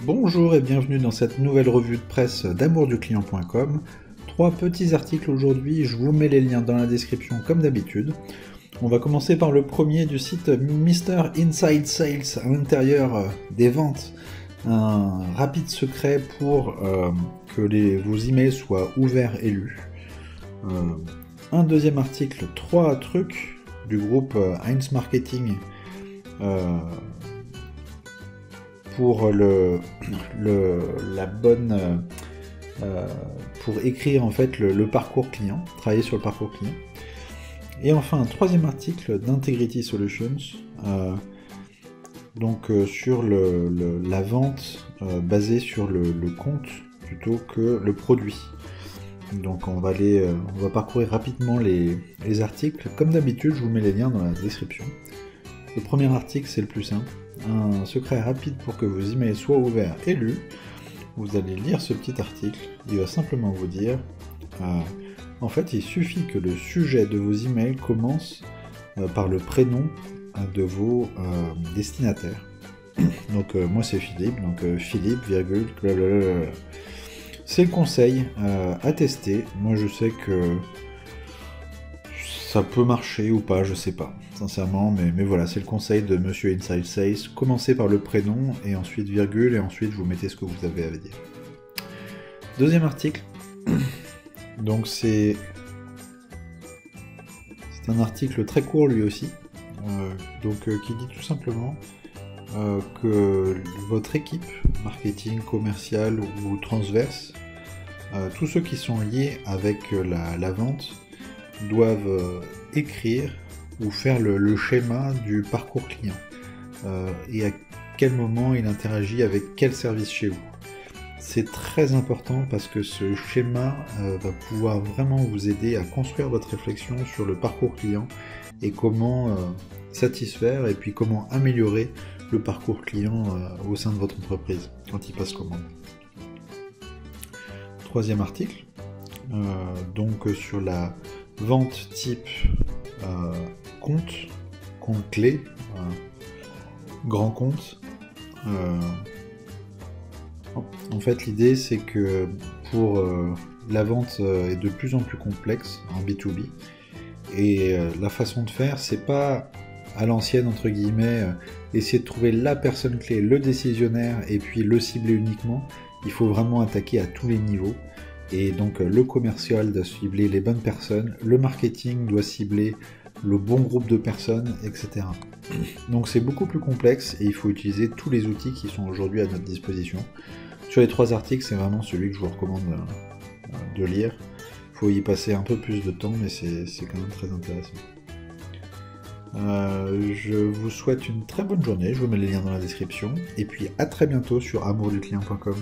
Bonjour et bienvenue dans cette nouvelle revue de presse d'amourduclient.com. 3 petits articles aujourd'hui, je vous mets les liens dans la description comme d'habitude. On va commencer par le premier du site Mr. Inside Sales à l'intérieur des ventes. Un rapide secret pour que vos emails soient ouverts et lus. Un deuxième article, 3 trucs du groupe Heinz Marketing pour pour écrire en fait le parcours client, travailler sur le parcours client. Et enfin un troisième article d'Integrity Solutions, sur la vente basée sur le compte plutôt que le produit. Donc on va parcourir rapidement les articles. Comme d'habitude, je vous mets les liens dans la description. Le premier article, c'est le plus simple. Un secret rapide pour que vos emails soient ouverts et lus. Vous allez lire ce petit article. Il va simplement vous dire en fait, il suffit que le sujet de vos emails commence par le prénom de vos destinataires. Donc moi c'est Philippe, donc Philippe, virgule, blablabla. C'est le conseil à tester. Moi je sais que ça peut marcher ou pas, je sais pas, sincèrement, mais voilà, c'est le conseil de Monsieur Inside Sales. Commencez par le prénom, et ensuite virgule, et ensuite vous mettez ce que vous avez à dire. Deuxième article, donc c'est un article très court lui aussi, qui dit tout simplement que votre équipe, marketing, commercial ou transverse, tous ceux qui sont liés avec la vente, doivent écrire ou faire le schéma du parcours client et à quel moment il interagit avec quel service chez vous. C'est très important parce que ce schéma va pouvoir vraiment vous aider à construire votre réflexion sur le parcours client et comment satisfaire et puis comment améliorer le parcours client au sein de votre entreprise quand il passe commande. Troisième article, sur la vente type compte clé, grand compte. En fait, l'idée c'est que pour la vente est de plus en plus complexe en B2B, et la façon de faire, c'est pas à l'ancienne entre guillemets, essayer de trouver la personne clé, le décisionnaire, et puis le cibler uniquement. Il faut vraiment attaquer à tous les niveaux. Et donc le commercial doit cibler les bonnes personnes, le marketing doit cibler le bon groupe de personnes, etc. Donc c'est beaucoup plus complexe et il faut utiliser tous les outils qui sont aujourd'hui à notre disposition. Sur les 3 articles, c'est vraiment celui que je vous recommande de lire. Il faut y passer un peu plus de temps, mais c'est quand même très intéressant. Je vous souhaite une très bonne journée, je vous mets les liens dans la description, et puis à très bientôt sur amourduclient.com.